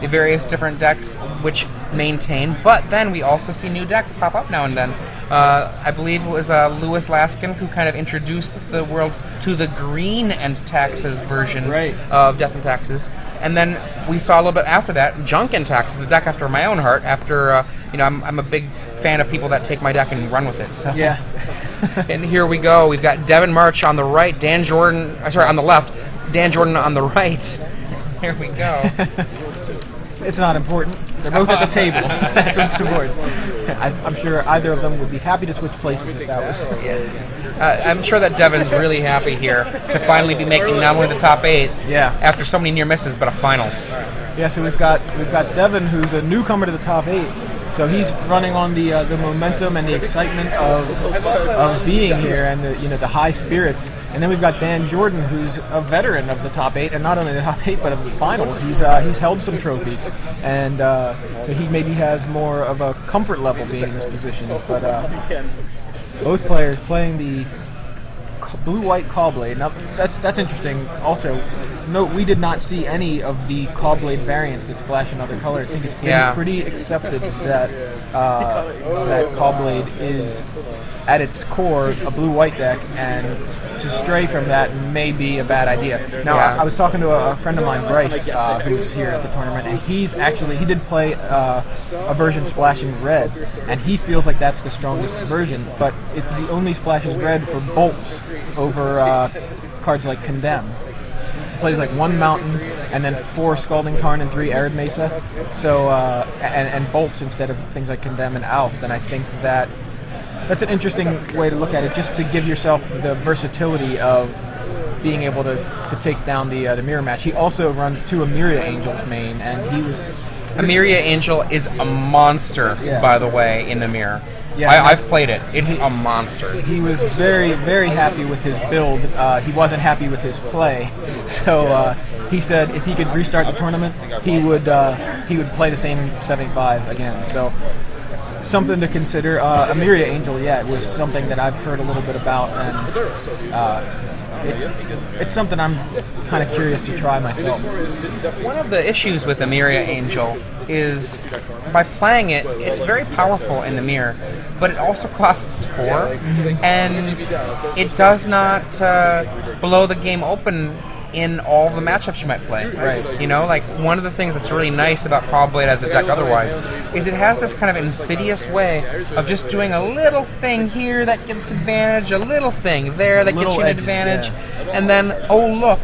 various different decks which maintain, but then we also see new decks pop up now and then. I believe it was Lewis Laskin who kind of introduced the world to the green and taxes version of Death and Taxes. And then we saw a little bit after that, Junk and Taxes, a deck after my own heart. After I'm a big fan of people that take my deck and run with it. So. Yeah. And here we go. We've got Devyn March on the right, on the left, Dan Jordan on the right. Here we go. It's not important. They're both at the table. That's what's important. I'm sure either of them would be happy to switch places if that was. Yeah. I'm sure that Devyn's really happy here to finally be making not only the top 8 after so many near misses, but a finals. Yeah, so we've got Devyn, who's a newcomer to the top 8. So he's running on the momentum and the excitement of being here and the high spirits. And then we've got Dan Jordan, who's a veteran of the top 8, and not only the top 8 but of the finals. He's held some trophies, and so he maybe has more of a comfort level being in this position. But both players playing the blue-white Caw-Blade. Now that's interesting. Also, note we did not see any of the Caw-Blade variants that splash another color. I think it's been pretty accepted that that Caw-Blade is at its core a blue-white deck, and to stray from that may be a bad idea. Now, I was talking to a friend of mine, Bryce, who's here at the tournament, and he did play a version splashing red, and he feels like that's the strongest version, but he only splashes red for bolts over cards like Condemn. He plays like 1 Mountain, and then 4 Scalding Tarn and 3 Arid Mesa, so and bolts instead of things like Condemn and Oust, and I think that's an interesting way to look at it, just to give yourself the versatility of being able to take down the mirror match. He also runs 2 Emiria Angels main, and he was... Emiria Angel is a monster, by the way, in the mirror. Yeah, I've played it. It's a monster. He was very, very happy with his build. He wasn't happy with his play, so he said if he could restart the tournament, he would play the same 75 again. So something to consider. Emiria Angel, it was something that I've heard a little bit about, and it's something I'm kind of curious to try myself. One of the issues with Emiria Angel is by playing it, it's very powerful in the mirror, but it also costs 4, and it does not blow the game open in all the matchups you might play. Right. You know, like one of the things that's really nice about Caw-Blade as a deck otherwise is it has this kind of insidious way of just doing a little thing here that gets advantage, a little thing there that gets you an advantage, and then, oh look,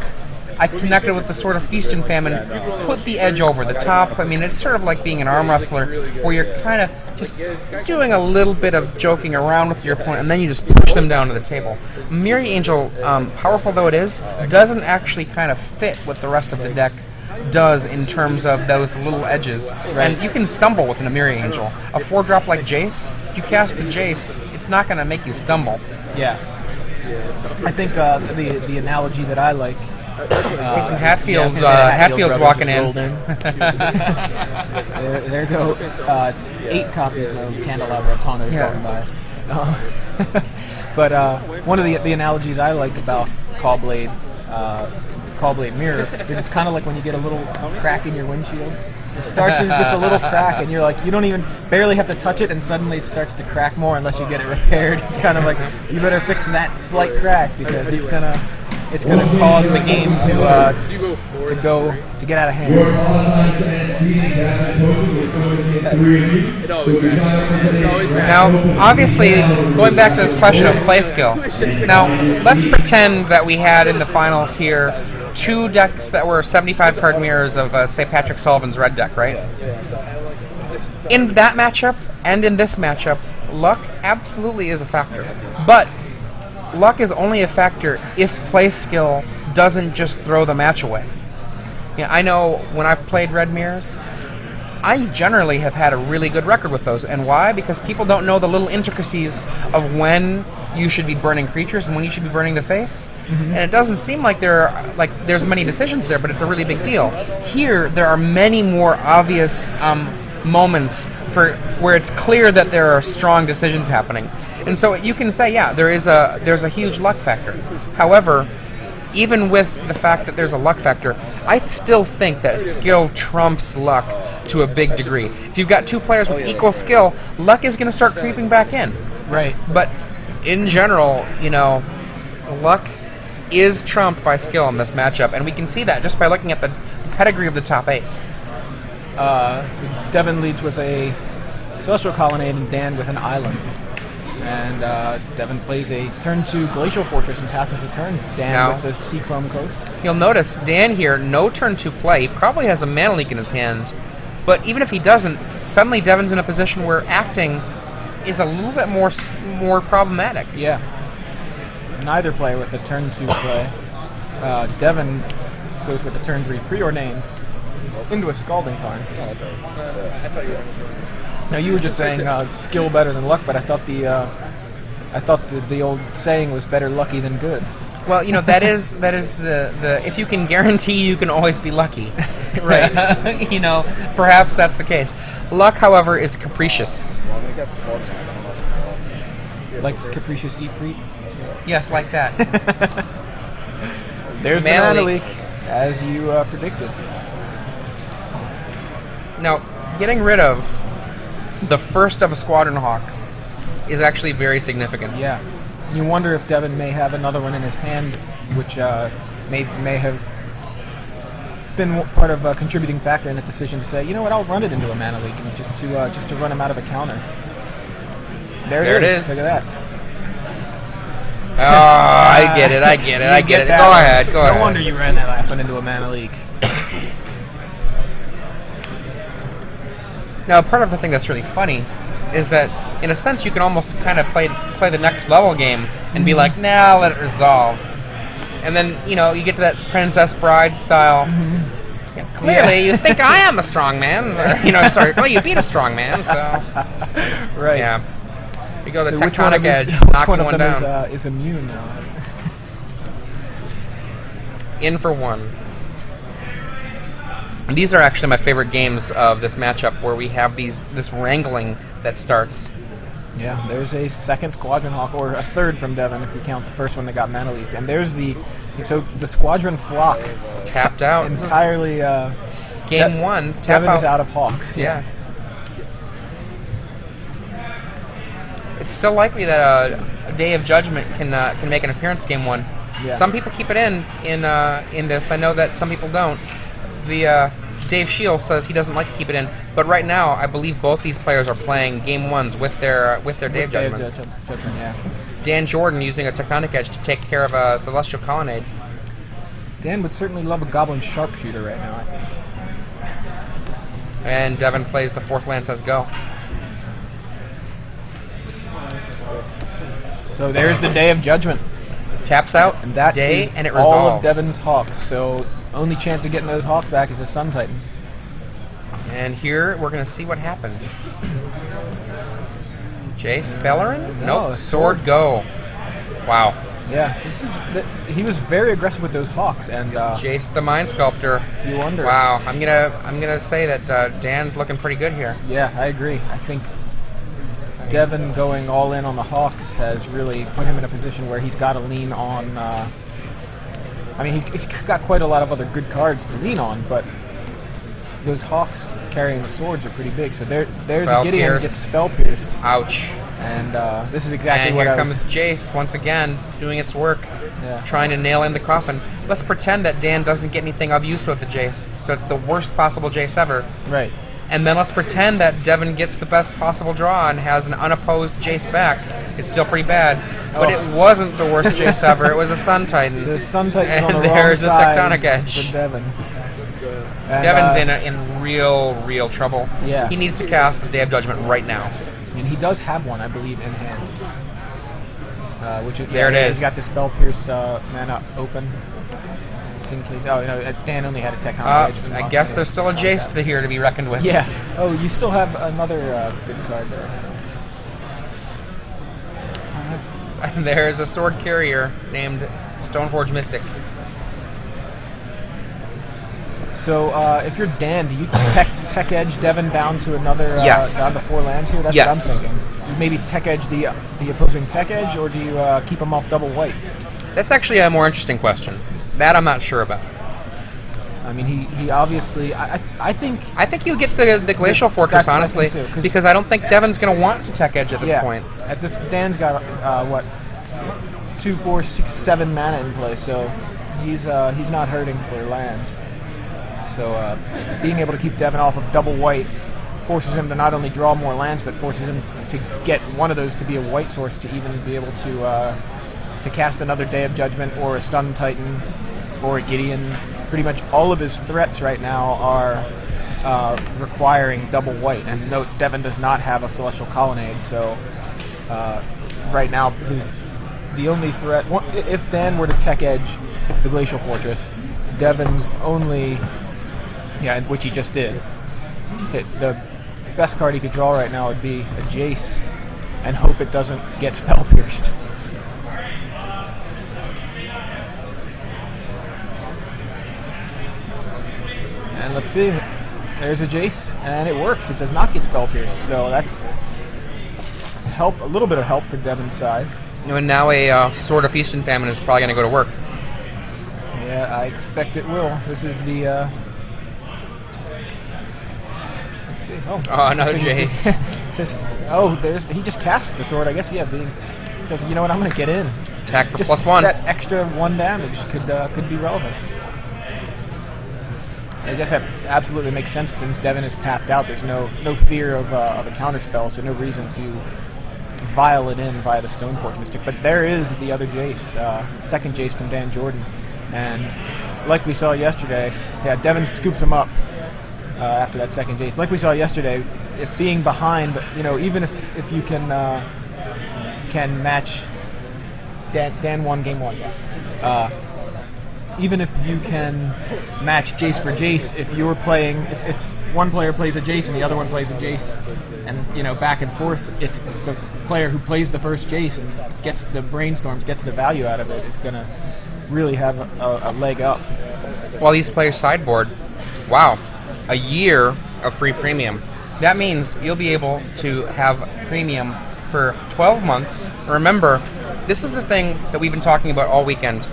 I connected with the sort of Feast and Famine, put the edge over the top. I mean, it's sort of like being an arm wrestler where you're kind of just doing a little bit of joking around with your opponent, and then you just push them down to the table. Emiria Angel, powerful though it is, doesn't actually kind of fit what the rest of the deck does in terms of those little edges. And you can stumble with an Emiria Angel. A 4-drop like Jace, if you cast the Jace, it's not going to make you stumble. Yeah. I think the analogy that I like... see some Hatfield's walking in. there go 8 copies of Candelabra of Tano's walking by. But one of the analogies I like about Caw-Blade Mirror is it's kind of like when you get a little crack in your windshield. It starts as just a little crack, and you're like, you don't even barely have to touch it, and suddenly it starts to crack more unless you get it repaired. It's kind of like you better fix that slight crack because it's gonna cause the game to get out of hand. Now, obviously, going back to this question of play skill. Now, let's pretend that we had in the finals here 2 decks that were 75 card mirrors of, say, Patrick Sullivan's red deck, right? In that matchup and in this matchup, luck absolutely is a factor. But luck is only a factor if play skill doesn't just throw the match away. I know when I've played red mirrors, I generally have had a really good record with those. And why? Because people don't know the little intricacies of when you should be burning creatures and when you should be burning the face. And it doesn't seem like there's many decisions there, but it's a really big deal. Here, there are many more obvious moments where it's clear that there are strong decisions happening. And so you can say, yeah, there's a huge luck factor. However, even with the fact that there's a luck factor, I still think that skill trumps luck to a big degree. If you've got two players with equal skill, luck is going to start creeping back in. Right. But in general, you know, luck is trumped by skill in this matchup, and we can see that just by looking at the pedigree of the top 8. So Devyn leads with a Celestial Colonnade and Dan with an Island. And Devyn plays a turn 2 Glacial Fortress and passes the turn. Dan with the Sea Chrome Coast. You'll notice Dan here, no turn 2 play. He probably has a Mana Leak in his hand. But even if he doesn't, suddenly Devyn's in a position where acting is a little bit more problematic. Yeah. Neither player with a turn 2 play. Devyn goes with a turn 3 Preordain into a Scalding Tarn. Now you were just saying skill better than luck, but I thought the old saying was better lucky than good. Well, you know, that is the if you can guarantee you can always be lucky, right? You know, perhaps that's the case. Luck, however, is capricious. Like capricious Ifrit? Yes, like that. There's the Mana Leak, as you predicted. Now, getting rid of the first of a Squadron Hawks is actually very significant. Yeah. You wonder if Devyn may have another one in his hand, which may have been part of a contributing factor in the decision to say, you know what, I'll run it into a Mana Leak and just to run him out of a counter. There it is. Look at that. Oh, I get it. Go ahead. No wonder you ran that last one into a Mana Leak. Now, part of the thing that's really funny is that, in a sense, you can almost kind of play the next level game and be like, nah, let it resolve. And then, you know, you get to that Princess Bride style. Yeah, clearly, you think I am a strong man. Well, you beat a strong man, so. Right. Yeah. We go to so Tectonic Edge, knocking one down. Is immune now? In for one. And these are actually my favorite games of this matchup, where we have this wrangling that starts. Yeah, there's a second Squadron Hawk, or a third from Devyn if you count the first one that got Mana Leaked. And there's the Squadron Flock tapped out entirely. Game 1. Devyn is out of Hawks. Yeah. It's still likely that a Day of Judgment can make an appearance Game 1. Yeah. Some people keep it in this. I know that some people don't. The Dave Shields says he doesn't like to keep it in, but right now I believe both these players are playing Game 1s with their Day of Judgment. Yeah. Dan Jordan using a Tectonic Edge to take care of a Celestial Colonnade. Dan would certainly love a Goblin Sharpshooter right now, I think. And Devyn plays the 4th land, says go. So there's the Day of Judgment. Taps out and that day, is and it resolves. All of Devyn's Hawks, so only chance of getting those Hawks back is a Sun Titan. And here we're going to see what happens. Jace Bellerin? Nope. Sword go. Wow. Yeah, he was very aggressive with those Hawks, and Jace the Mind Sculptor. You wonder. Wow. I'm gonna say that Dan's looking pretty good here. Yeah, I agree. I think Devyn going all in on the Hawks has really put him in a position where he's got to lean on. I mean, he's got quite a lot of other good cards to lean on, but those Hawks carrying the swords are pretty big. So there's a Gideon who gets Spell Pierced. Ouch. And this is exactly what I was... And here comes Jace once again doing its work, trying to nail in the coffin. Let's pretend that Dan doesn't get anything of use with the Jace, so it's the worst possible Jace ever. Right. And then let's pretend that Devyn gets the best possible draw and has an unopposed Jace back. It's still pretty bad. But it wasn't the worst Jace ever. It was a Sun Titan. The Sun Titan's on the wrong side. And there's a Tectonic Edge. For Devyn. And, Devyn's in real trouble. Yeah. He needs to cast a Day of Judgment right now. And he does have one, I believe, in hand. There it is. He's got the Spell Pierce mana open. Just in case. Oh, no, Dan only had a Tectonic Edge. I guess there's still a Jace here to be reckoned with. Yeah. Oh, you still have another good card there. So. And there's a sword carrier named Stoneforge Mystic. So, if you're Dan, do you tech edge Devyn down to another down to 4 lands here? That's what I'm thinking. You maybe tech edge the opposing tech edge, or do you keep him off double white? That's actually a more interesting question. That I'm not sure about. I mean, he obviously. I think you would get the Glacial Fortress, honestly, too, because I don't think Devyn's going to want to tech edge at this point. At this, Dan's got what, 2, 4, 6, 7 mana in play, so he's not hurting for lands. So being able to keep Devyn off of double white forces him to not only draw more lands, but forces him to get one of those to be a white source to even be able to cast another Day of Judgment or a Sun Titan or a Gideon. Pretty much all of his threats right now are requiring double white. And note, Devyn does not have a Celestial Colonnade, so right now the only threat, if Dan were to tech edge the Glacial Fortress, Devyn's only, which he just did, the best card he could draw right now would be a Jace and hope it doesn't get spell pierced. And let's see, there's a Jace, and it works. It does not get spell pierced, so that's a little bit of help for Devyn's side. And now a Sword of Feast and Famine is probably going to go to work. Yeah, I expect it will. This is the. Let's see. Oh, another Jace. He just casts the sword. I guess says, you know what? I'm going to get in. Attack for just +1. That extra 1 damage could be relevant. I guess that absolutely makes sense since Devyn is tapped out. There's no fear of a counterspell, so no reason to vial it in via the Stoneforge Mystic. But there is the other Jace, second Jace from Dan Jordan. And like we saw yesterday, Devyn scoops him up after that second Jace. Like we saw yesterday, if being behind, even if you can match, Dan won game 1, yes. Even if you can match Jace for Jace, if you're playing, if one player plays a Jace and the other one plays a Jace, and back and forth, it's the player who plays the first Jace and gets the brainstorms, gets the value out of it, is going to really have a leg up. While these players sideboard, wow, a year of free premium. That means you'll be able to have premium for 12 months. Remember, this is the thing that we've been talking about all weekend.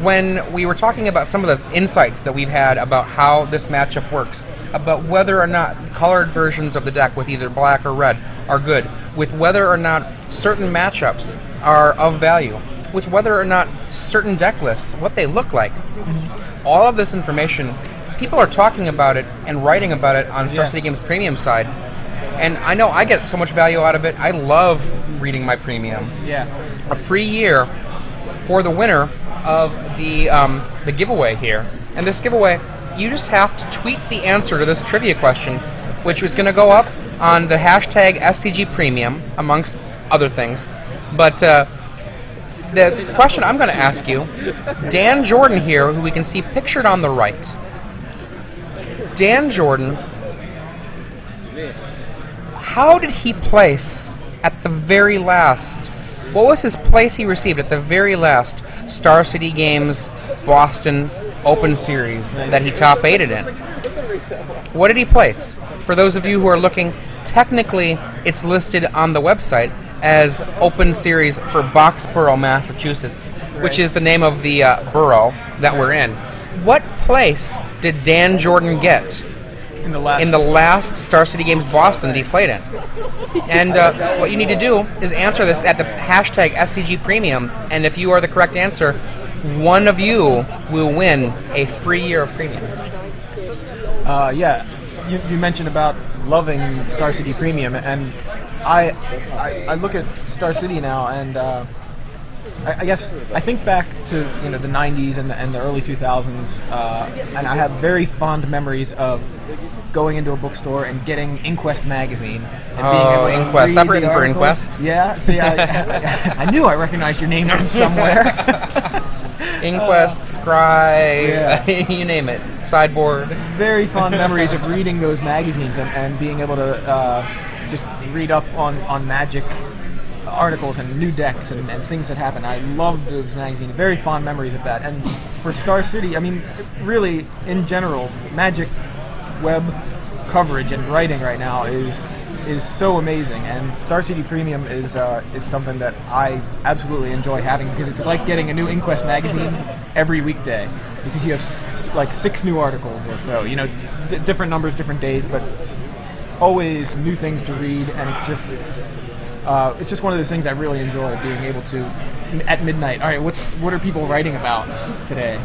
When we were talking about some of the insights that we've had about how this matchup works, about whether or not colored versions of the deck with either black or red are good, with whether or not certain matchups are of value, with whether or not certain deck lists, what they look like, all of this information, people are talking about it and writing about it on Star City Games Premium side. And I know I get so much value out of it. I love reading my premium. Yeah. A free year for the winner of the giveaway here. And this giveaway, you just have to tweet the answer to this trivia question, which was going to go up on the hashtag SCG Premium, amongst other things. But the question I'm going to ask you, Dan Jordan here, who we can see pictured on the right. Dan Jordan, how did he place at the very last? What was his place he received at the very last Star City Games Boston Open Series that he top 8'd in? What did he place? For those of you who are looking, technically it's listed on the website as Open Series for Boxborough, Massachusetts, which is the name of the borough that we're in. What place did Dan Jordan get in the last Star City Games Boston that he played in? And what you need to do is answer this at the hashtag SCG Premium, and if you are the correct answer, one of you will win a free year of premium. You mentioned about loving Star City Premium, and I look at Star City now, and I guess I think back to the 90s and the early 2000s, and I have very fond memories of going into a bookstore and getting Inquest magazine. And being able to Inquest! I've written for Inquest. Yeah, see, I knew I recognized your name from somewhere. Inquest, Scry, you name it, Sideboard. Very fond memories of reading those magazines and being able to just read up on Magic articles and new decks and things that happen. I love those magazines. Very fond memories of that. And for Star City, I mean, really, in general, Magic web coverage and writing right now is is so amazing, and Star City Premium is something that I absolutely enjoy having, because it's like getting a new Inquest magazine every weekday, because you have like 6 new articles or so, you know, different numbers, different days, but always new things to read, and it's just one of those things I really enjoy, being able to, at midnight, all right, what are people writing about today?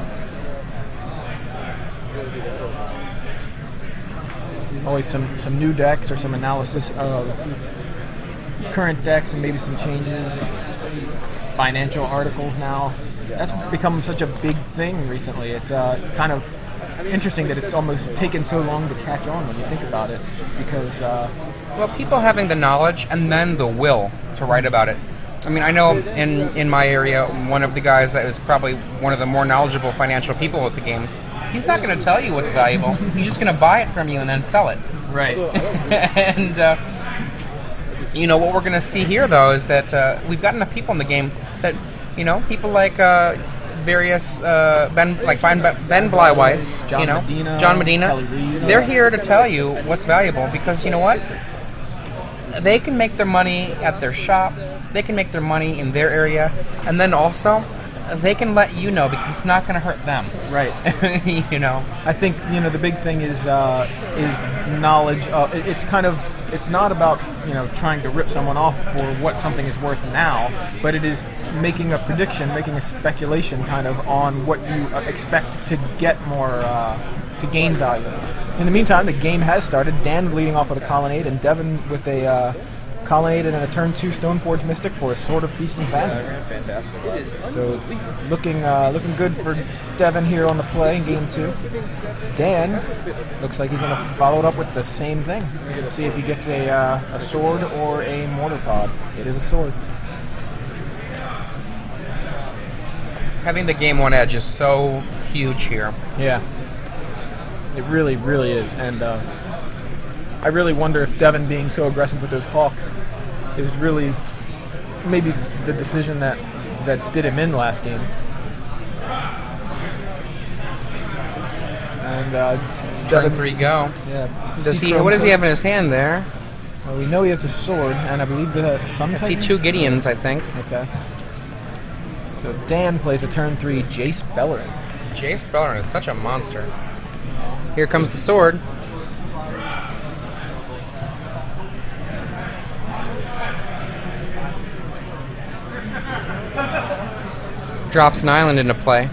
Always some new decks or some analysis of current decks and maybe some changes. Financial articles now. That's become such a big thing recently. It's kind of interesting that it's almost taken so long to catch on when you think about it, because well, people having the knowledge and then the will to write about it. I mean, I know in my area, one of the guys that is probably one of the more knowledgeable financial people with the game, he's not going to tell you what's valuable. He's just going to buy it from you and then sell it. Right. And, you know, what we're going to see here, though, is that we've got enough people in the game that, you know, people like various, Ben Bleiweiss, John Medina, they're here to tell you what's valuable, because, you know what? They can make their money at their shop, they can make their money in their area, and then also they can let you know, because it's not going to hurt them. Right. You know. I think, you know, the big thing is knowledge. It's not about, you know, trying to rip someone off for what something is worth now, but it is making a prediction, making a speculation kind of on what you expect to get more, to gain value. In the meantime, the game has started. Dan leading off with a Colonnade, and Devyn with a Colonnade and then a turn 2 Stoneforge Mystic for a Sword of Feast and Famine. So it's looking good for Devyn here on the play in game 2. Dan looks like he's going to follow it up with the same thing. Let's see if he gets a sword or a mortar pod. It is a sword. Having the game 1 edge is so huge here. Yeah. It really, really is. And I really wonder if Devyn being so aggressive with those Hawks is really maybe the decision that did him in last game. And turn 3 go. Yeah. What does he have in his hand there? Well, we know he has a sword, and I believe the Sun Titan. I see 2 Gideons, I think. Okay. So Dan plays a turn 3 Jace Bellerin. Jace Bellerin is such a monster. Here comes the sword. Drops an island into play.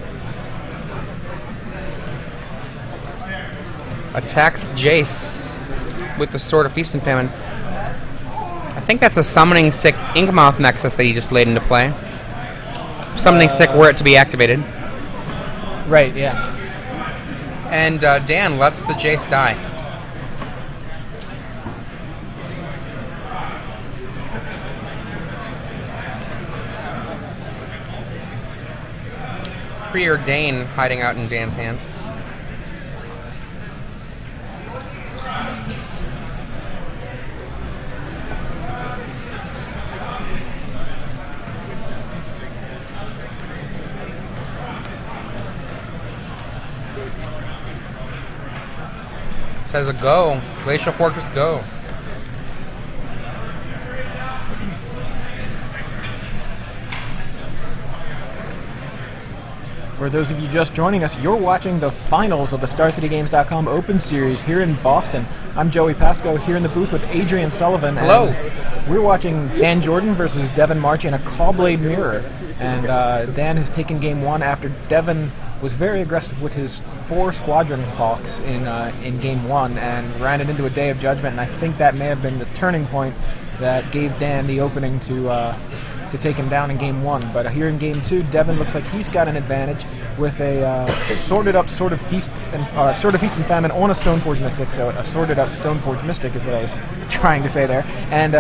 Attacks Jace with the Sword of Feast and Famine. I think that's a Summoning Sick Inkmoth Nexus that he just laid into play. Summoning Sick were it to be activated. Right, yeah. And Dan lets the Jace die. Preordain hiding out in Dan's hand. Says a go. Glacial Fortress go. For those of you just joining us, you're watching the finals of the StarCityGames.com Open Series here in Boston. I'm Joey Pasco here in the booth with Adrian Sullivan. Hello. And we're watching Dan Jordan versus Devyn March in a Callblade Mirror. And Dan has taken game 1 after Devyn was very aggressive with his 4 Squadron Hawks in game 1 and ran it into a Day of Judgment. And I think that may have been the turning point that gave Dan the opening to take him down in game 1. But here in game 2, Devyn looks like he's got an advantage with a sorted up Sword of Feast and Famine on a Stoneforge Mystic. So a sorted up Stoneforge Mystic is what I was trying to say there. And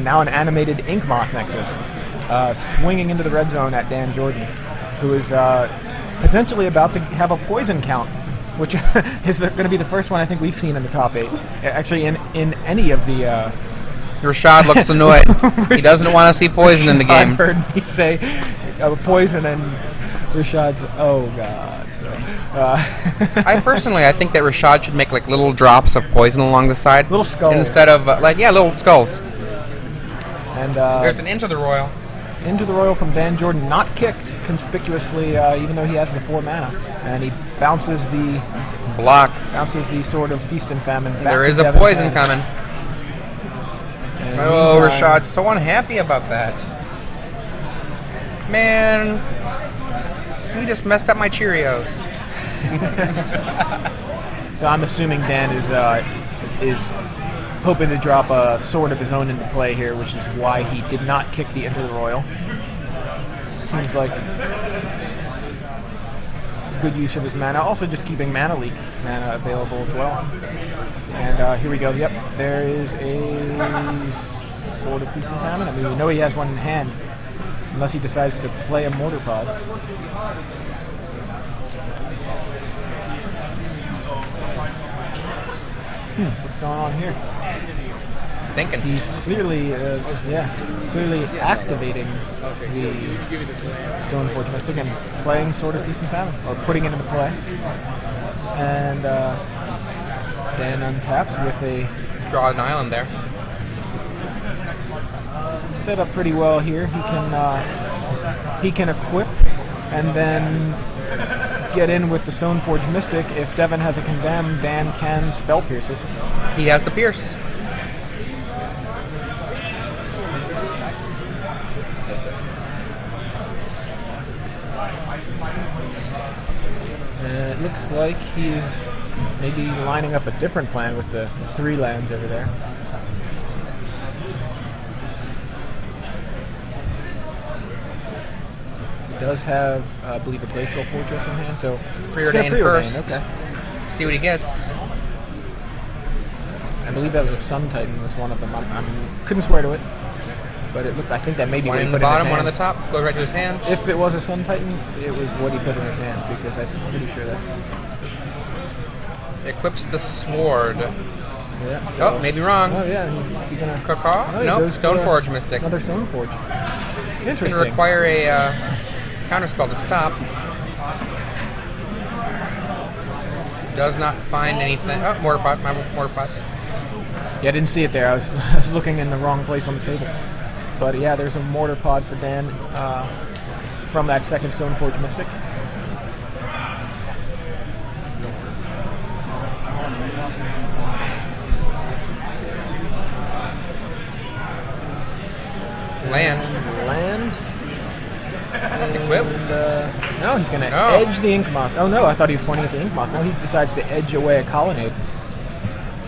now an animated Inkmoth Nexus, swinging into the red zone at Dan Jordan, who is potentially about to have a poison count, which is going to be the first one I think we've seen in the top 8. Actually, in any of the. Rashad looks annoyed. He doesn't want to see poison in the game. I've heard me say poison, and Rashad's, oh god. So, I think that Rashad should make like little drops of poison along the side. Little skulls. Instead of, little skulls. And there's an Into the Royal. Into the Royal from Dan Jordan, not kicked conspicuously, even though he has the 4 mana. And he bounces the block. Bounces the Sword of Feast and Famine back. There is a poison coming. Oh, Rashad's so unhappy about that. Man, you just messed up my Cheerios. So I'm assuming Dan is hoping to drop a sword of his own into play here, which is why he did not kick the Into the Royal. Seems like good use of his mana. Also just keeping mana leak mana available as well. And here we go. Yep, there is a Sword of Feast and Famine. I mean, we know he has one in hand, unless he decides to play a Mortar Pod. What's going on here? Thinking. He clearly, clearly activating the Stoneforge Mystic and playing Sword of Feast and Famine, or putting it into play. And Dan untaps with a... Draw an island there. Set up pretty well here. He can equip and then get in with the Stoneforge Mystic. If Devyn has a Condemn, Dan can Spell Pierce it. He has the Pierce. And it looks like he's maybe lining up a different plan with the 3 lands over there. He does have, I believe, a Glacial Fortress in hand, so Preordain first. Okay. See what he gets. I believe that was a Sun Titan was one of them. I couldn't swear to it, but it looked. I think that maybe one what he in put the bottom, in his one hand. in the top. Go right to his hand. If it was a Sun Titan, it was what he put in his hand, because I'm pretty sure that's... Equips the sword. Yeah. So, oh, maybe wrong. Oh yeah, is he gonna? Caw? Oh, nope. Stoneforge Mystic. Another Stoneforge. Interesting. Going to require a counterspell to stop. Does not find anything. Oh, Mortar Pot. My Mortar Pot. Yeah, I didn't see it there. I was looking in the wrong place on the table. But yeah, there's a Mortar Pod for Dan from that second Stoneforge Mystic. Land. Equip. And, no, he's going to edge the Inkmoth. Oh no, I thought he was pointing at the Inkmoth. No, he decides to edge away a Colonnade.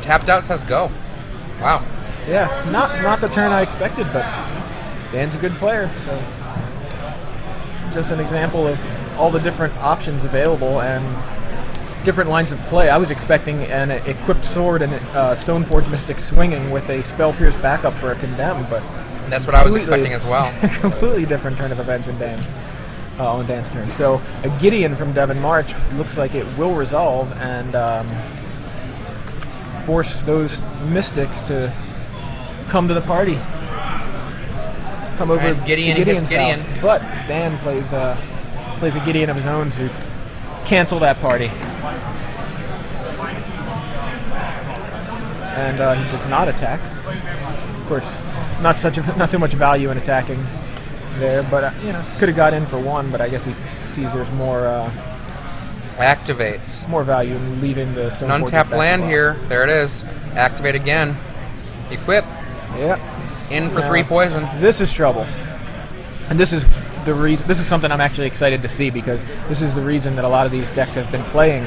Tapped out says go. Wow. Yeah, not the turn I expected, but Dan's a good player, so just an example of all the different options available and different lines of play. I was expecting an equipped sword and Stoneforge Mystic swinging with a Spell Pierce backup for a Condemn, but that's what I was expecting as well. Completely different turn of events in Dan's on Dan's turn. So a Gideon from Devyn March looks like it will resolve and force those Mystics to come to the party. Come over and Gideon to Gideon's Gideon. house. But Dan plays a Gideon of his own to cancel that party. And he does not attack. Of course, not so much value in attacking there, but could have got in for 1. But I guess he sees there's more activate. More value in leaving the Stoneforge. An untapped land here. There it is. Activate again. Equip. Yep. In for 3 poison. This is trouble, and this is the reason. This is something I'm actually excited to see because this is the reason that a lot of these decks have been playing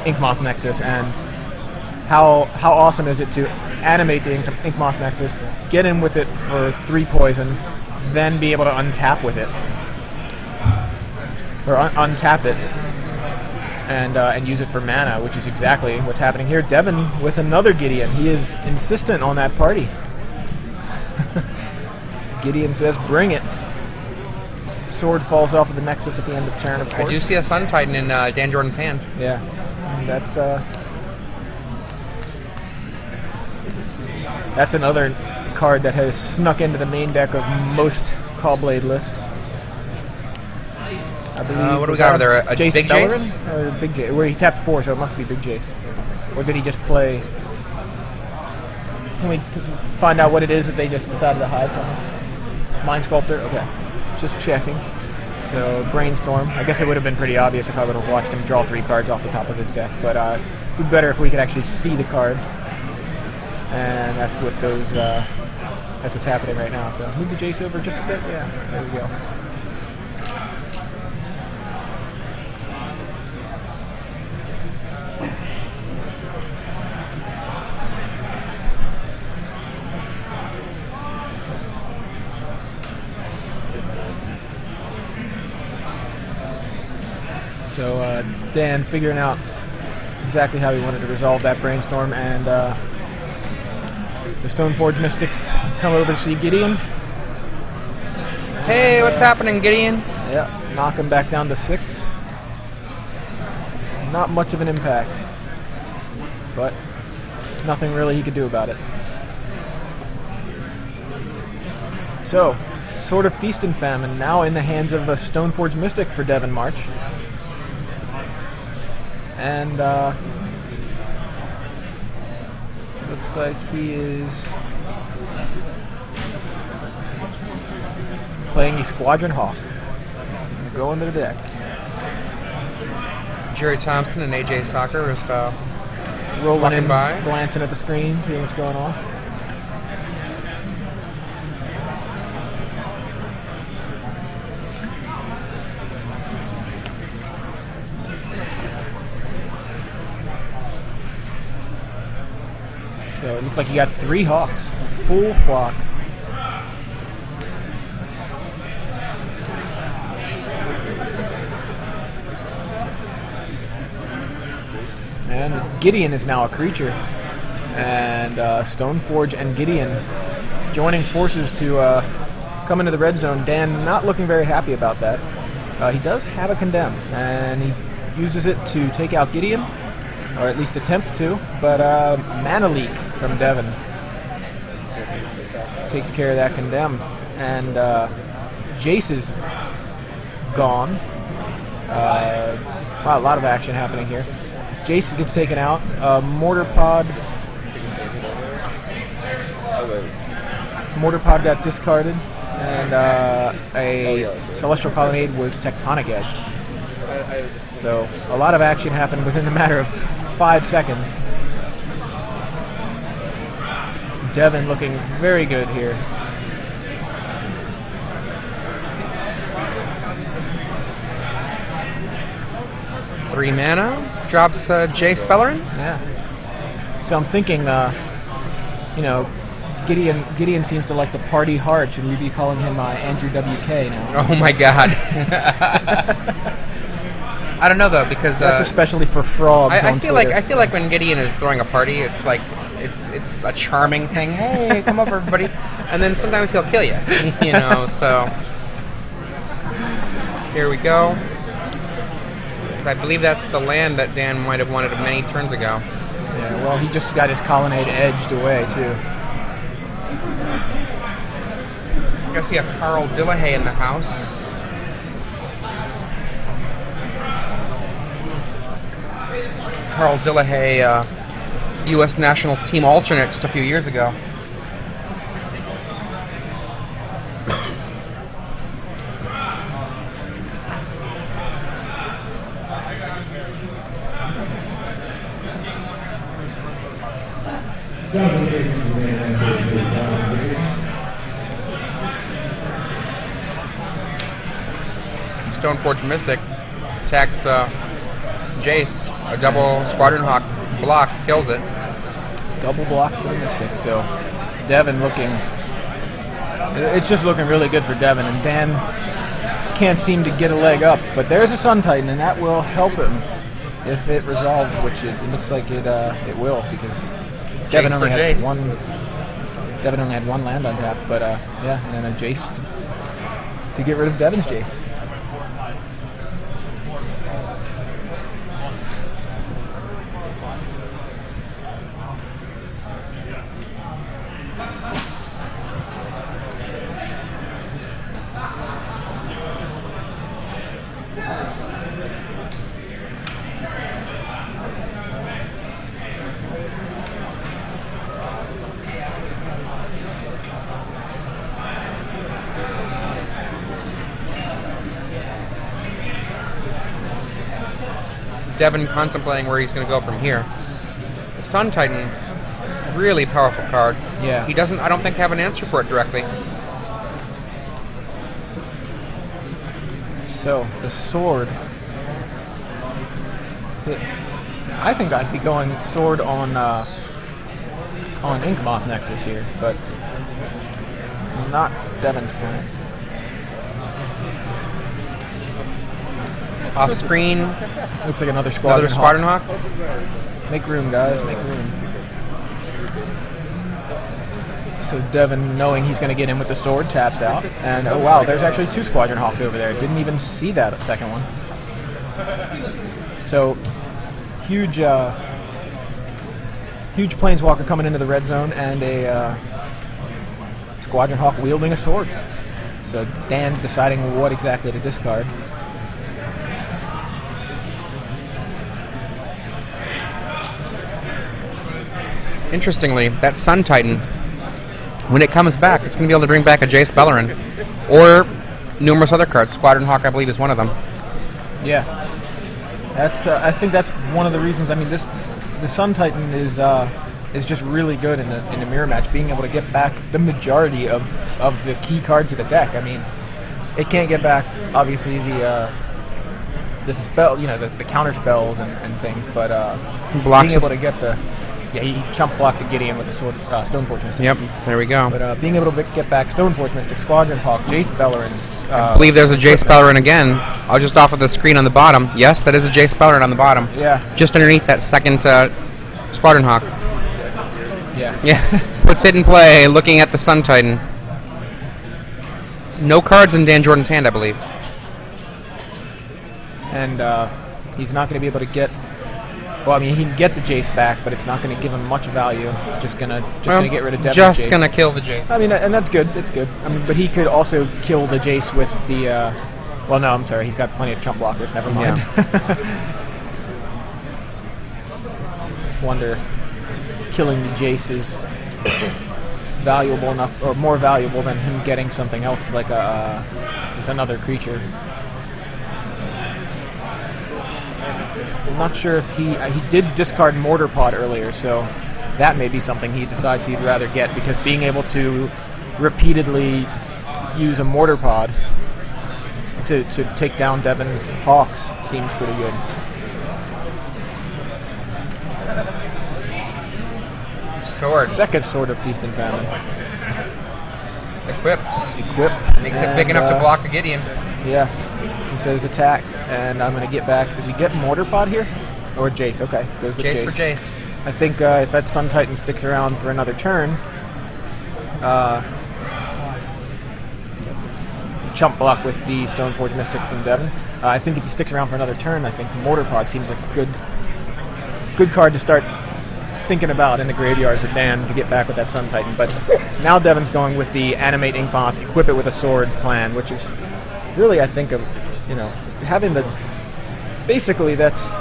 Inkmoth Nexus. And how awesome is it to animate the Inkmoth Nexus, get in with it for 3 poison, then be able to untap with it, or untap it, and use it for mana, which is exactly what's happening here. Devyn with another Gideon. He is insistent on that party. Gideon says, "Bring it." Sword falls off of the Nexus at the end of turn. Of course, I do see a Sun Titan in Dan Jordan's hand. Yeah, and that's another card that has snuck into the main deck of most Callblade lists. I believe. What do we got over there? A Jace big Bellerin? Jace? Or big Jace? Where he tapped 4, so it must be big Jace. Or did he just play? Can we find out what it is that they just decided to hide from us? Mind Sculptor? Okay. Just checking. So, Brainstorm. I guess it would have been pretty obvious if I would have watched him draw 3 cards off the top of his deck, but it would be better if we could actually see the card. And that's what those, that's what's happening right now. So, move the Jace over just a bit. Yeah, there we go. So Dan figuring out exactly how he wanted to resolve that Brainstorm, and the Stoneforge Mystics come over to see Gideon. Hey, what's happening, Gideon? Yeah, knock him back down to 6. Not much of an impact, but nothing really he could do about it. So, sort of feast and famine now in the hands of a Stoneforge Mystic for Devyn March. And looks like he is playing a Squadron Hawk. Going to the deck. Jerry Thompson and AJ Soccer just Rolling in, by, glancing at the screen, seeing what's going on. So it looks like you got 3 Hawks, full flock. And Gideon is now a creature. And Stoneforge and Gideon joining forces to come into the red zone. Dan not looking very happy about that. He does have a Condemn, and he uses it to take out Gideon. Or at least attempt to, but Mana Leak from Devyn takes care of that Condemn. And Jace is gone. Wow, a lot of action happening here. Jace gets taken out. Mortar Pod got discarded, and a Celestial Colonnade was Tectonic Edged. So a lot of action happened within a matter of 5 seconds. Devyn looking very good here. Three mana, drops Jace Bellerin. Yeah. So I'm thinking, you know, Gideon seems to like to party hard. Should we be calling him Andrew WK now? Oh my God. I don't know though, because that's especially for frogs. I feel like when Gideon is throwing a party, it's like it's a charming thing. Hey, come over, everybody, and then sometimes he'll kill you. You know, so here we go. 'Cause I believe that's the land that Dan might have wanted many turns ago. Yeah, well, he just got his Colonnade edged away too. I see a Carl Dillahay in the house. Carl Dillahay, U.S. Nationals team alternate just a few years ago. Stoneforge Mystic attacks Jace. A double Squadron Hawk block kills it. Double block for the Mystic. So Devyn looking... It's just looking really good for Devyn, and Dan can't seem to get a leg up. But there's a Sun Titan, and that will help him if it resolves, which it looks like it will, because Devyn only has one. Devyn only had one land on tap, but yeah, and then a Jace to get rid of Devyn's Jace. Devyn contemplating where he's going to go from here. The Sun Titan, really powerful card. Yeah. He doesn't, I don't think, have an answer for it directly. So, the sword. I think I'd be going sword on Inkmoth Nexus here, but not Devyn's plan. Off screen. Looks like another Squadron Hawk. Make room, guys. Make room. So Devyn, knowing he's going to get in with the sword, taps out. And, oh wow, there's actually 2 Squadron Hawks over there. Didn't even see that second one. So, huge Planeswalker coming into the red zone, and a Squadron Hawk wielding a sword. So Dan deciding what exactly to discard. Interestingly, that Sun Titan, when it comes back, it's going to be able to bring back a Jace Beleren, or numerous other cards. Squadron Hawk, I believe, is one of them. Yeah, that's. I think that's one of the reasons. I mean, the Sun Titan is just really good in the mirror match, being able to get back the majority of the key cards of the deck. I mean, it can't get back obviously the spell, the counter spells and things, but being able to get the. Yeah, he chump blocked the Gideon with the sword, Stoneforge Mystic. Yep, there we go. But being able to get back Stoneforge Mystic, Squadron Hawk, Jace Beleren's... I believe there's a Jace Beleren again. I'll just off of the screen on the bottom. Yes, that is a Jace Beleren on the bottom. Yeah. Just underneath that second Squadron Hawk. Yeah. Yeah, puts it in play, looking at the Sun Titan. No cards in Dan Jordan's hand, I believe. And he's not going to be able to get... Well, I mean, he can get the Jace back, but it's not going to give him much value. It's just going to get rid of Devyn. Just going to kill the Jace. I mean, and that's good. It's good. I mean, but he could also kill the Jace with the. Well, no, I'm sorry. He's got plenty of chump blockers. Never mind. Yeah. Just wonder if killing the Jace is valuable enough, or more valuable than him getting something else like just another creature. I'm not sure if he did discard Mortar Pod earlier, so that may be something he decides he'd rather get, because being able to repeatedly use a Mortar Pod to take down Devyn's Hawks seems pretty good. Sword. Second Sword of Feast and Famine. Equips. Equip. Makes it big enough to block a Gideon. Yeah. He says attack, and I'm going to get back. Does he get Mortar Pod here? Or Jace? Okay, goes with Jace. Jace for Jace. I think if that Sun Titan sticks around for another turn, chump block with the Stoneforge Mystic from Devyn. I think if he sticks around for another turn, I think Mortar Pod seems like a good card to start thinking about in the graveyard for Dan to get back with that Sun Titan. But now Devyn's going with the Animate Inkmoth, equip it with a sword plan, which is really, I think, having the... Basically, that's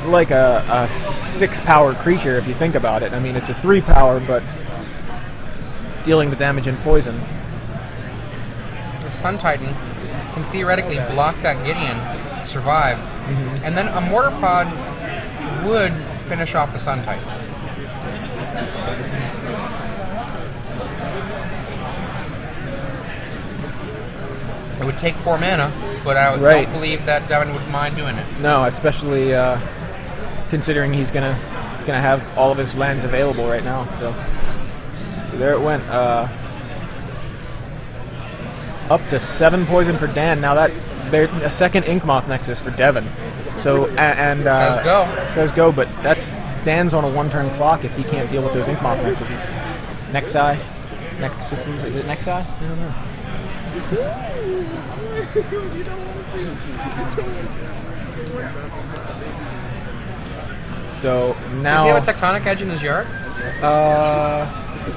like a 6-power creature if you think about it. I mean, it's a 3-power, but dealing the damage and poison. The Sun Titan can theoretically block that Gideon, survive, and then a Mortar Pod would finish off the Sun Titan. It would take 4 mana, but I don't believe that Devyn would mind doing it. No, especially considering he's gonna have all of his lands available right now. So there it went. Up to 7 poison for Dan. Now there's a second Inkmoth Nexus for Devyn. So says go. Says go, but that's Dan's on a 1-turn clock if he can't deal with those Inkmoth Nexuses. Nexuses. Is it Nexi? I don't know. So now, does he have a Tectonic Edge in his yard?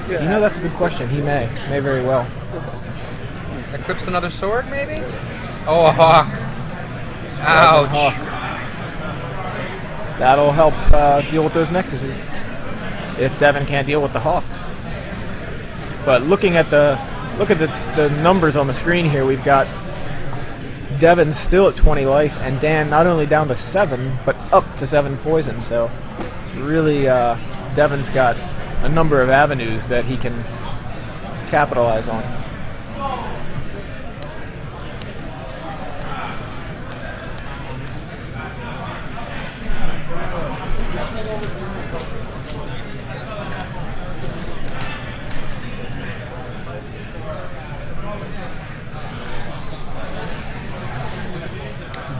That's a good question. He may very well. Equips another sword, maybe? Oh, a Hawk. Ouch. Hawk. That'll help deal with those Nexuses if Devyn can't deal with the Hawks. But look at the numbers on the screen here. We've got Devyn's still at 20 life, and Dan not only down to 7, but up to 7 poison. So it's really Devyn's got a number of avenues that he can capitalize on.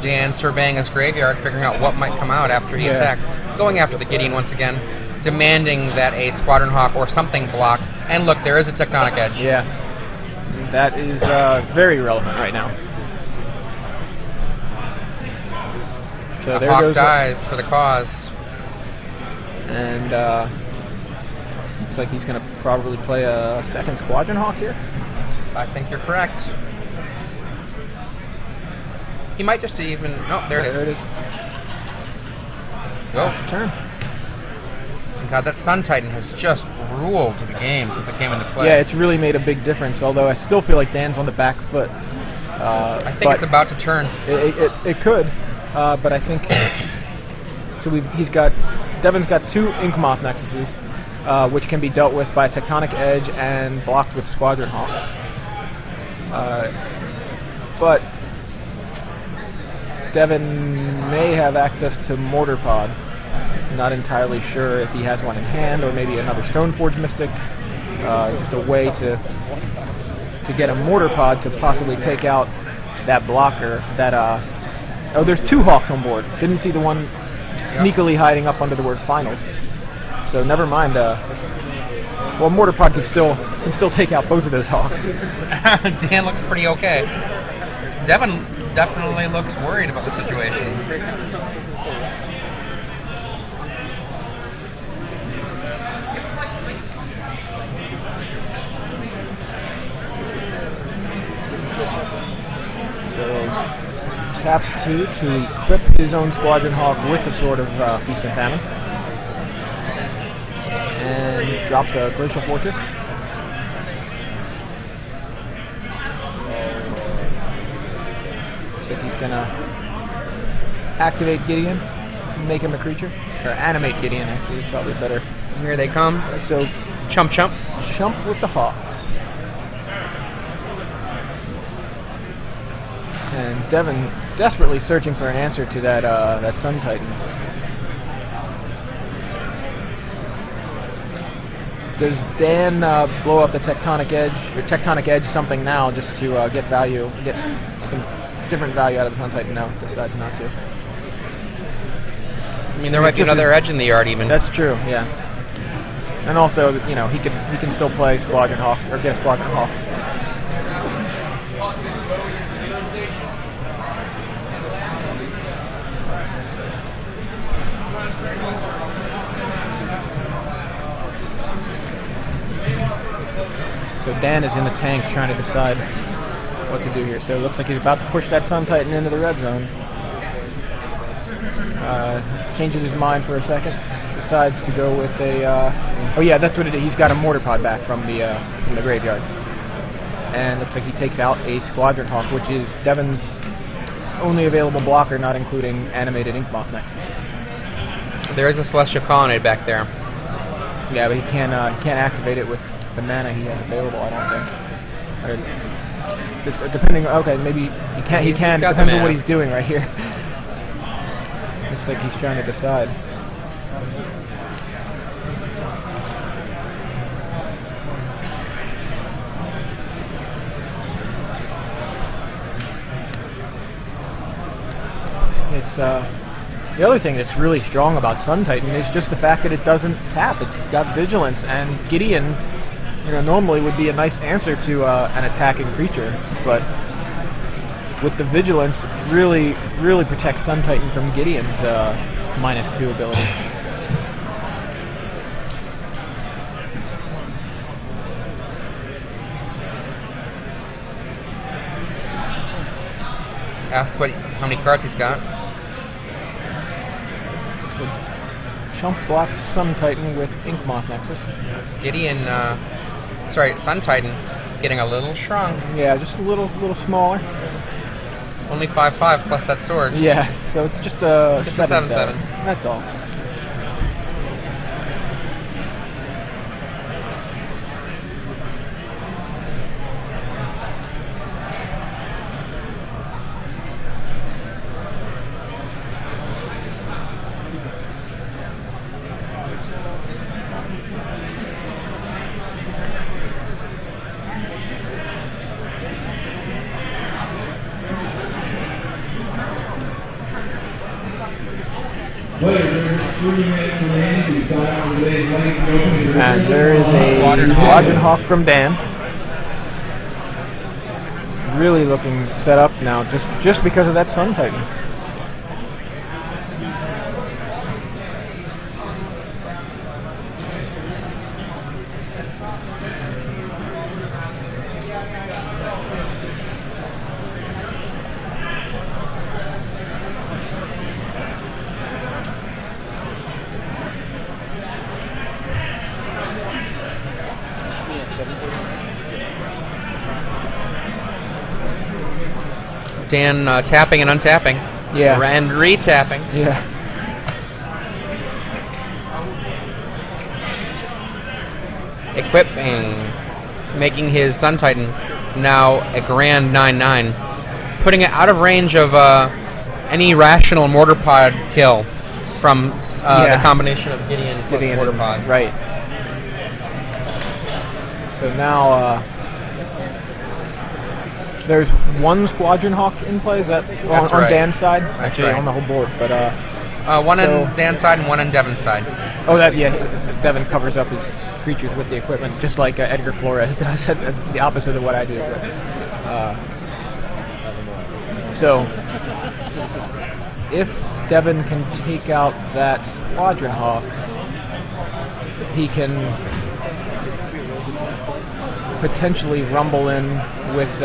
Dan surveying his graveyard, figuring out what might come out after he attacks. Going after the Gideon once again, demanding that a Squadron Hawk or something block. And look, there is a Tectonic Edge. Yeah, that is very relevant right now. So there Hawk goes dies for the cause. And looks like he's going to probably play a second Squadron Hawk here. I think you're correct. He might just even... Oh, there it is. There it is. That's the turn. God, that Sun Titan has just ruled the game since it came into play. Yeah, it's really made a big difference, although I still feel like Dan's on the back foot. I think it's about to turn. It could, but I think... So Devyn's got 2 Inkmoth Nexuses, which can be dealt with by a Tectonic Edge and blocked with Squadron Hawk. But Devyn may have access to Mortar Pod. Not entirely sure if he has one in hand, or maybe another Stoneforge Mystic. Just a way to get a Mortar Pod to possibly take out that blocker. Oh, there's 2 Hawks on board. Didn't see the one sneakily hiding up under the word Finals. So never mind. Well, Mortar Pod can still take out both of those Hawks. Dan looks pretty okay. Devyn definitely looks worried about the situation. So taps 2 to equip his own Squadron Hawk with the Sword of Feast and Famine. And drops a Glacial Fortress. Looks like he's going to activate Gideon, make him a creature. Or animate Gideon, actually, probably better. Here they come. So Chump chump. Chump with the Hawks. And Devyn desperately searching for an answer to that Sun Titan. Does Dan blow up the Tectonic Edge, or Tectonic Edge something now, just to get some different value out of the Sun Titan now? Decides not to. I mean, there might be another edge in the yard, even. That's true, yeah. And also, he can still play Squadron Hawk, or get a Squadron Hawk. So Dan is in the tank trying to decide what to do here. So it looks like he's about to push that Sun Titan into the red zone. Changes his mind for a second. Decides to go with a... oh yeah, that's what it is. He's got a Mortar Pod back from the graveyard. And looks like he takes out a Squadron Hawk, which is Devyn's only available blocker, not including animated Inkmoth Nexuses. There is a Celestial Colonnade back there. Yeah, but he can't activate it with the mana he has available, I don't think. Or, depending, okay, maybe he can. He can. Depends on what he's doing right here. Looks like he's trying to decide. It's the other thing that's really strong about Sun Titan is just the fact that it doesn't tap. It's got Vigilance, and Gideon, normally would be a nice answer to an attacking creature, but with the Vigilance, really protects Sun Titan from Gideon's -2 ability. Asks how many cards he's got. So Chump blocks Sun Titan with Inkmoth Nexus. Gideon, Sun Titan, getting a little shrunk. Yeah, just a little smaller. Only 5/5 plus that sword. Yeah, so it's just a Just a 7/7. That's all. And there is a Squadron Hawk from Dan. Really looking set up now, just because of that Sun Titan. Dan tapping and untapping. Yeah. And re-tapping. Yeah. Equipping. Making his Sun Titan now a grand 9/9. Putting it out of range of any rational mortar pod kill from the combination of Gideon plus mortar pods. Right. So now there's one Squadron Hawk in play. Is that on Dan's side? That's actually right. on the whole board, but one on Dan's side and one on Devyn's side. Oh, Devyn covers up his creatures with the equipment, just like Edgar Flores does. That's the opposite of what I do. So if Devyn can take out that Squadron Hawk, he can potentially rumble in with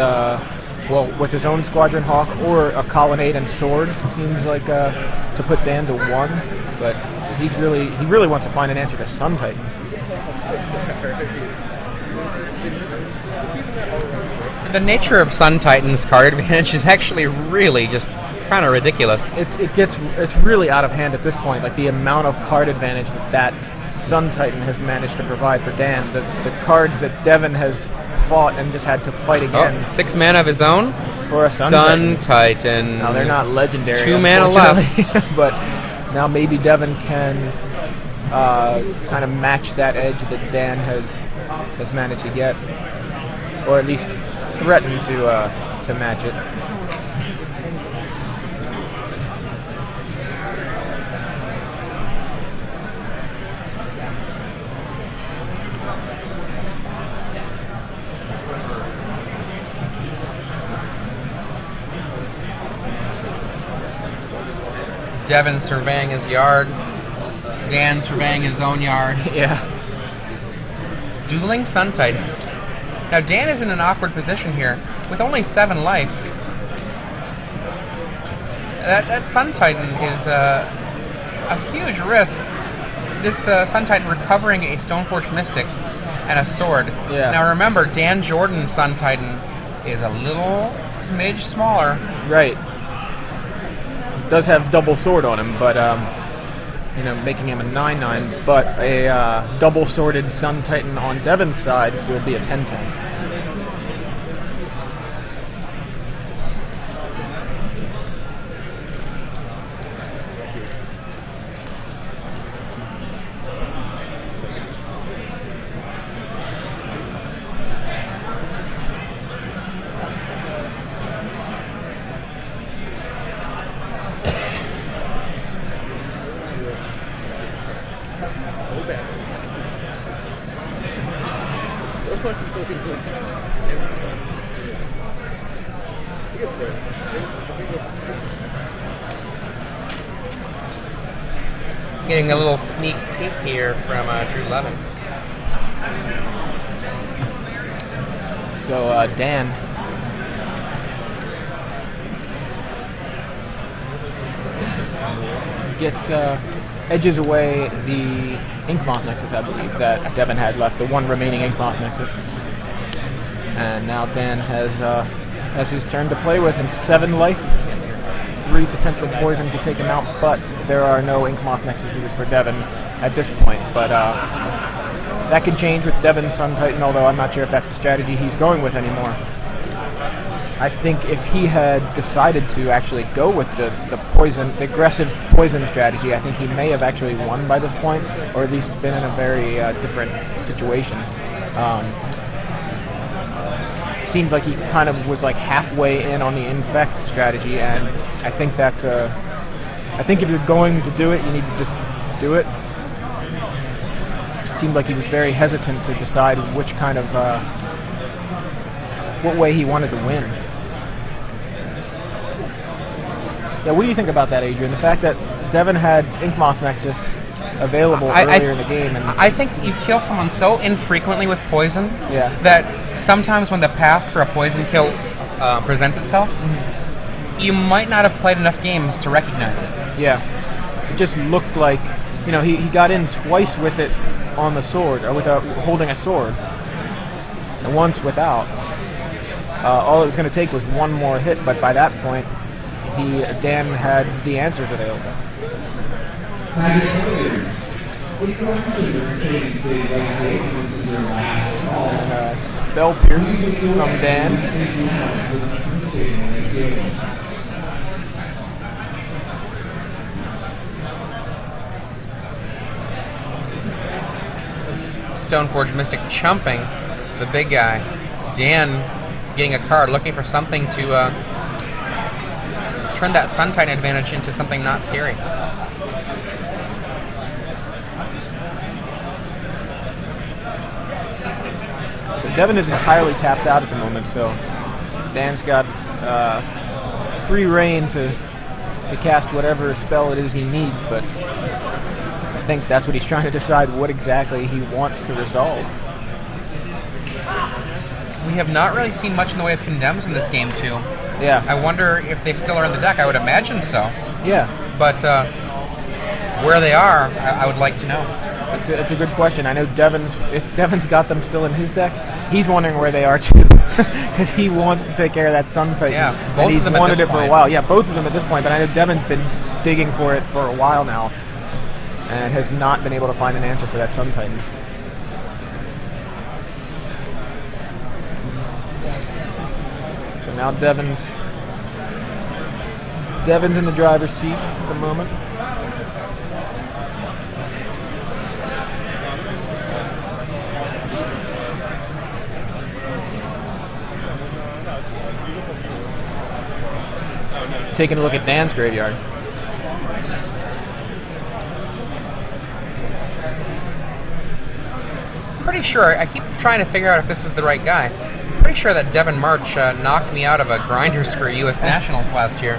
with his own Squadron Hawk or a Colonnade and Sword. Seems like to put Dan to 1, but he really wants to find an answer to Sun Titan. The nature of Sun Titan's card advantage is actually really just kind of ridiculous. It's really out of hand at this point. Like the amount of card advantage that Sun Titan has managed to provide for Dan. The cards that Devyn has fought and just had to fight again. 6 mana of his own for a Sun Titan. Now they're not legendary. 2 mana left, but now maybe Devyn can kind of match that edge that Dan has managed to get, or at least threaten to match it. Devyn surveying his yard. Dan surveying his own yard. Yeah. Dueling Sun Titans. Now Dan is in an awkward position here with only 7 life. That Sun Titan is a huge risk. This Sun Titan recovering a Stoneforged Mystic and a sword. Yeah. Now remember, Dan Jordan's Sun Titan is a little smidge smaller. Right. Does have double sword on him, but making him a 9/9. But a double sworded Sun Titan on Devyn's side will be a 10/10. Getting a little sneak peek here from Drew Levin. So Dan gets edges away the Inkmoth Nexus, I believe, that Devyn had left, the one remaining Inkmoth Nexus. And now Dan has has his turn to play with, and 7 life. 3 potential poison could take him out, but there are no Ink Moth Nexuses for Devyn at this point. But that could change with Devyn's Sun Titan, although I'm not sure if that's the strategy he's going with anymore. I think if he had decided to actually go with the aggressive poison strategy, I think he may have actually won by this point, or at least been in a very different situation. It seemed like he kind of was like halfway in on the infect strategy, and I think that's I think if you're going to do it, you need to just do it. It seemed like he was very hesitant to decide which kind of what way he wanted to win. Yeah, what do you think about that, Adrian? The fact that Devyn had Ink Moth Nexus available earlier in the game. And I think you kill someone so infrequently with poison that sometimes when the path for a poison kill presents itself, you might not have played enough games to recognize it. Yeah. It just looked like, you know, he got in twice with it on the sword, or with holding a sword, and once without. All it was going to take was one more hit, but by that point, Dan had the answers available. And Spell Pierce from Dan. Stoneforge Mystic chumping the big guy. Dan getting a card, looking for something to turn that Sun Titan advantage into something not scary. So Devyn is entirely tapped out at the moment, so Dan's got free reign to cast whatever spell it is he needs, but I think that's what he's trying to decide, what exactly he wants to resolve. We have not really seen much in the way of condemns in this game, too. Yeah. I wonder if they still are in the deck. I would imagine so. Yeah. But where they are, I would like to know. It's a good question. I know if Devyn's got them still in his deck, he's wondering where they are too, because he wants to take care of that Sun Titan. Yeah, both and he's of them wanted at this it for a while. Yeah, both of them at this point. But I know Devyn's been digging for it for a while now, and has not been able to find an answer for that Sun Titan. So now Devyn's in the driver's seat at the moment. Taking a look at Dan's graveyard. Pretty sure, I keep trying to figure out if this is the right guy. Pretty sure that Devyn March knocked me out of a Grinders for U.S. Nationals last year.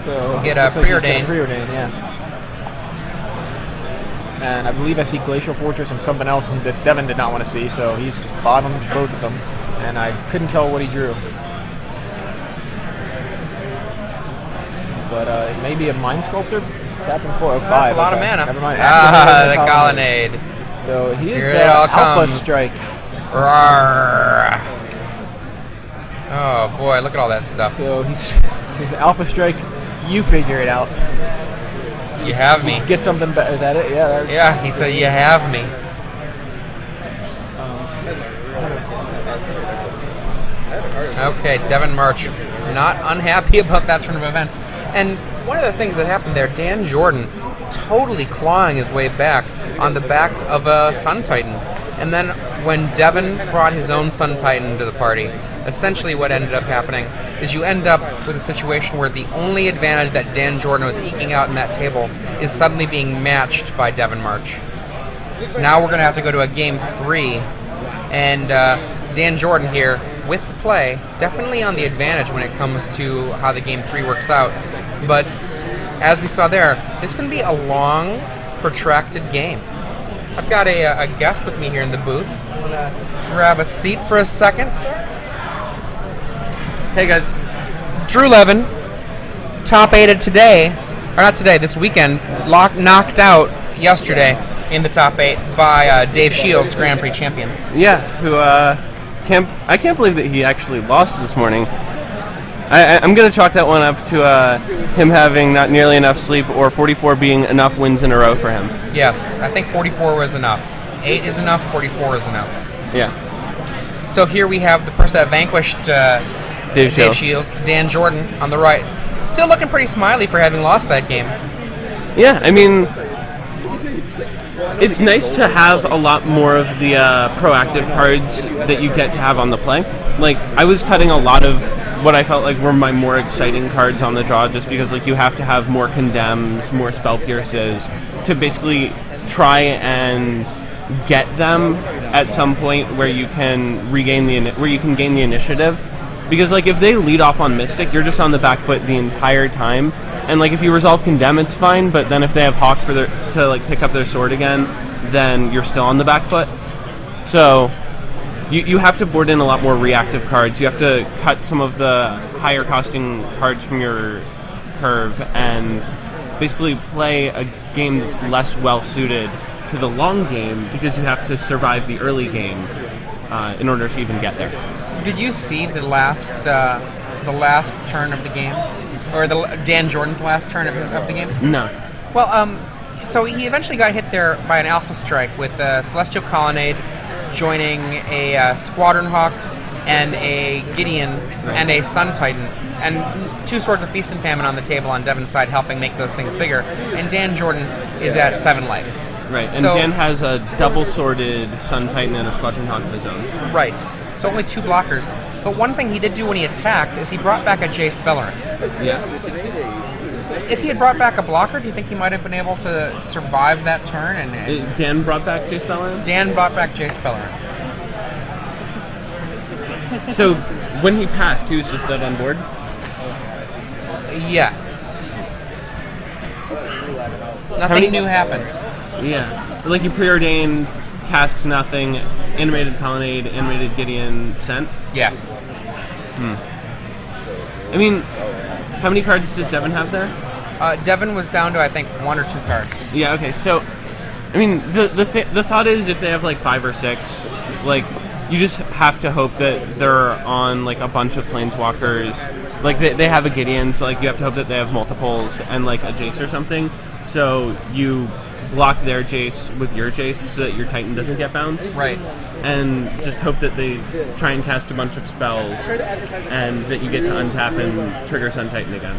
So get a Preordain. Yeah. And I believe I see Glacial Fortress and something else that Devyn did not want to see, so he's just bottoms both of them. And I couldn't tell what he drew. But it may be a Mind Sculptor. He's tapping 405. That's a lot of mana. Never mind. The Colonnade. So he is Alpha comes. Strike. Rawr. Oh boy, look at all that stuff. So he says Alpha Strike, you figure it out. You have me. Get something better. Is that it? Yeah. Yeah, he said you have me. Okay, Devyn March, not unhappy about that turn of events. And one of the things that happened there, Dan Jordan totally clawing his way back on the back of a Sun Titan. And then when Devyn brought his own Sun Titan to the party, essentially what ended up happening is you end up with a situation where the only advantage that Dan Jordan was eking out in that table is suddenly being matched by Devyn March. Now we're going to have to go to a game 3, and Dan Jordan here with the play, definitely on the advantage when it comes to how the game 3 works out. But as we saw there, this is going to be a long, protracted game. I've got a guest with me here in the booth. I'm going to grab a seat for a second, sir. Hey guys. Drew Levin, top 8 today, or not today, this weekend, knocked out yesterday. in the top 8 by Dave Shields, Grand Prix champion. Yeah, who I can't believe that he actually lost this morning. I'm going to chalk that one up to him having not nearly enough sleep, or 44 being enough wins in a row for him. Yes, I think 44 was enough. 8 is enough, 44 is enough. Yeah. So here we have the person that vanquished Dave Shields, Dan Jordan, on the right. Still looking pretty smiley for having lost that game. Yeah, I mean, it's nice to have a lot more of the proactive cards that you get to have on the play. Like, I was cutting a lot of what I felt like were my more exciting cards on the draw, just because like you have to have more condemns, more spell pierces to basically try and get them at some point where you can regain gain the initiative. Because like if they lead off on Mystic, you're just on the back foot the entire time. And like if you resolve Condemn, it's fine. But then if they have Hawk to like pick up their sword again, then you're still on the back foot. So you have to board in a lot more reactive cards. You have to cut some of the higher costing cards from your curve and basically play a game that's less well suited to the long game, because you have to survive the early game in order to even get there. Did you see the last turn of the game, or Dan Jordan's last turn of the game? No. Well, so he eventually got hit there by an Alpha Strike with a Celestial Colonnade, joining a Squadron Hawk and a Gideon and a Sun Titan, and 2 Swords of Feast and Famine on the table on Devyn's side, helping make those things bigger. And Dan Jordan is at 7 life. Right, and so, Dan has a double-sworded Sun Titan and a Squadron Hawk of his own. Right, so only 2 blockers. But one thing he did do when he attacked is he brought back a Jace Bellerin. Yeah. If he had brought back a blocker, do you think he might have been able to survive that turn? Dan brought back Jace Bellerin? Dan brought back Jace Bellerin. So, when he passed, he was just dead on board? Yes. Nothing new happened. Yeah. Like, you preordained, cast nothing, animated Colonnade, animated Gideon, sent? Yes. I mean, how many cards does Devyn have there? Devyn was down to, I think, 1 or 2 cards. Yeah, okay, so, I mean, the thought is if they have, like, 5 or 6, like, you just have to hope that they're on, like, a bunch of Planeswalkers. Like, they have a Gideon, so, like, you have to hope that they have multiples and, like, a Jace or something. So you block their Jace with your Jace so that your Titan doesn't get bounced. Right. And just hope that they try and cast a bunch of spells and that you get to untap and trigger Sun Titan again.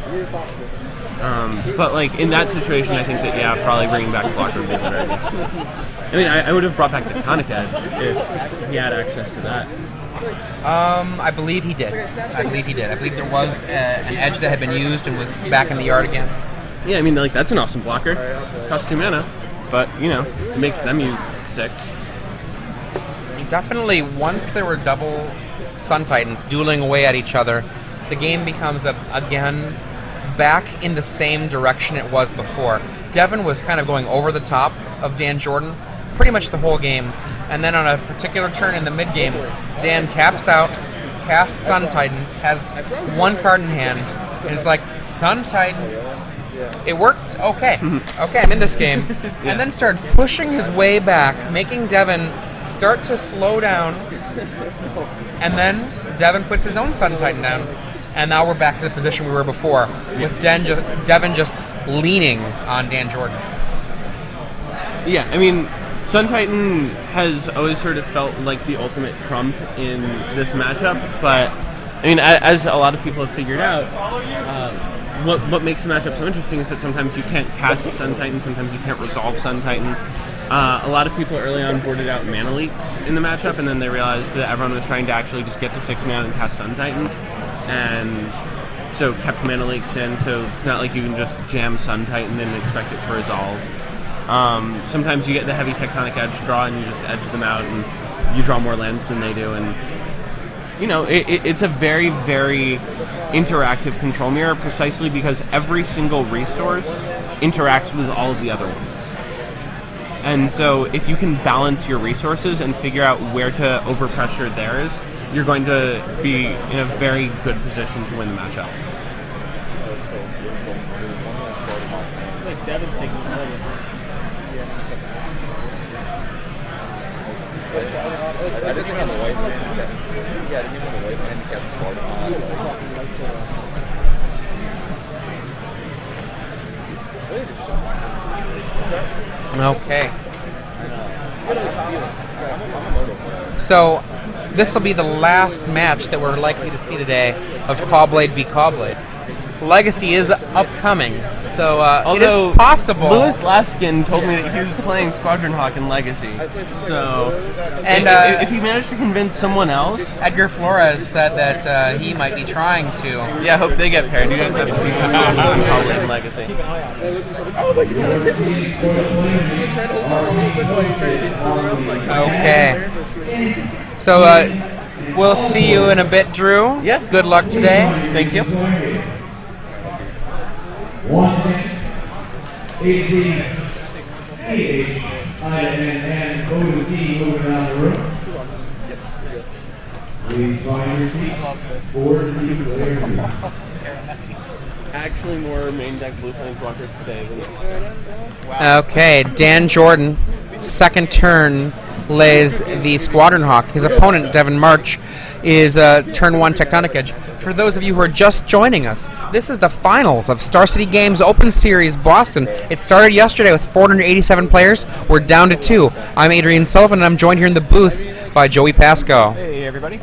But, like, in that situation, I think that, yeah, probably bringing back blocker would be a better idea. I mean, I would have brought back Tectonic Edge if he had access to that. I believe he did. I believe there was an edge that had been used and was back in the yard again. Yeah, I mean, like, that's an awesome blocker. Costs 2 mana, but, you know, it makes them use 6. Definitely, once there were double Sun Titans dueling away at each other, the game becomes, again, back in the same direction it was before. Devyn was kind of going over the top of Dan Jordan pretty much the whole game, and then on a particular turn in the mid-game, Dan taps out, casts Sun Titan, has 1 card in hand, and is like, Sun Titan, it worked? Okay. Okay, I'm in this game. And then started pushing his way back, making Devyn start to slow down, and then Devyn puts his own Sun Titan down, and now we're back to the position we were before, with Devyn just leaning on Dan Jordan. Yeah, I mean, Sun Titan has always sort of felt like the ultimate trump in this matchup, but, I mean, as a lot of people have figured out, what makes the matchup so interesting is that sometimes you can't cast Sun Titan, sometimes you can't resolve Sun Titan. A lot of people early on boarded out mana leaks in the matchup, and then they realized that everyone was trying to actually just get to 6 mana and cast Sun Titan, and so kept mana leaks in, so it's not like you can just jam Sun Titan and expect it to resolve. Sometimes you get the heavy Tectonic Edge draw and you just edge them out and you draw more lands than they do, and you know, it's a very, very interactive control mirror, precisely because every single resource interacts with all of the other ones. And so if you can balance your resources and figure out where to overpressure theirs, you're going to be in a very good position to win the matchup. It's like Devyn's taking the didn't even on the white man. Yeah, I didn't even on the white man. He kept Okay. So, this will be the last match that we're likely to see today of Cawblade v. Cawblade. Legacy is upcoming, so it is possible. Louis Laskin told me that he was playing Squadron Hawk in Legacy. So, and if he managed to convince someone else, Edgar Flores said that he might be trying to. Yeah, I hope they get paired. You guys have to be Cawblade in Legacy. Okay. So we'll see you in a bit, Drew. Yeah. Good luck today. Thank you. 18, and O2D moving around the room. Please find your seats for the player. Actually, more main deck Blue Planeswalkers today than yesterday. Okay, Dan Jordan, second turn, lays the Squadron Hawk. His opponent, Devyn March, is turn 1 Tectonic Edge. For those of you who are just joining us, this is the finals of Star City Games Open Series Boston. It started yesterday with 487 players. We're down to 2. I'm Adrian Sullivan, and I'm joined here in the booth by Joey Pasco. Hey, everybody.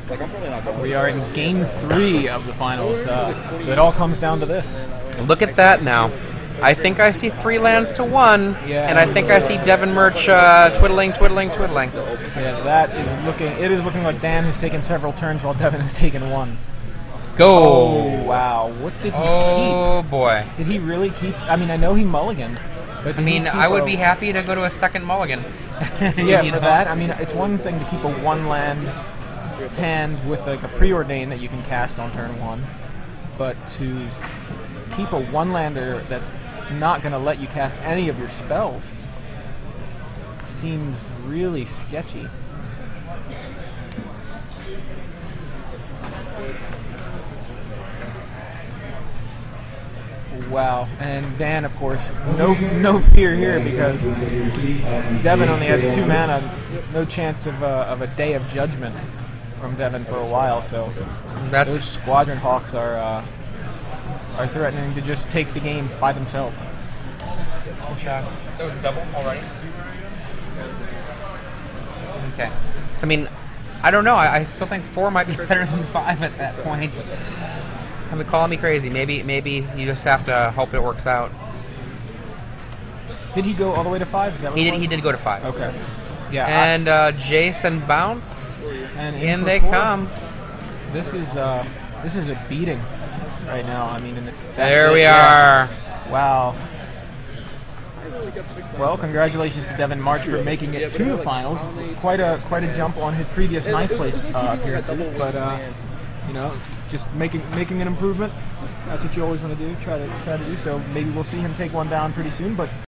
We are in Game 3 of the finals, so it all comes down to this. Look at that now. I think I see 3 lands to 1, Yeah. and I think I see Devyn March twiddling. Yeah, that is looking. It is looking like Dan has taken several turns while Devyn has taken 1. Go! Oh wow! What did he Oh boy! keep? Did he really keep? I mean, I know he mulliganed, but I mean, I would be happy to go to a second mulligan. Yeah, You for know? that. I mean, it's one thing to keep a 1-land hand with like a preordain that you can cast on turn 1, but to keep a 1-lander that's not going to let you cast any of your spells seems really sketchy. Wow, and Dan, of course, no fear here because Devyn only has 2 mana, no chance of a Day of Judgment from Devyn for a while. So those Squadron Hawks are threatening to just take the game by themselves. Shot. That was a double already. Okay, so I mean, I don't know. I still think 4 might be better than 5 at that point. I mean, calling me crazy. Maybe you just have to hope it works out. Did he go all the way to 5? Is that what He did go to 5. Okay. Yeah. And Jason bounce, And in for they 4. come. This is a beating right now. I mean, and it's There we are. Wow. Well, congratulations to Devyn March for making it to the finals. Quite a jump on his previous 9th place appearances, but you know, just making an improvement. That's what you always want to do. Try to do. So maybe we'll see him take one down pretty soon, but.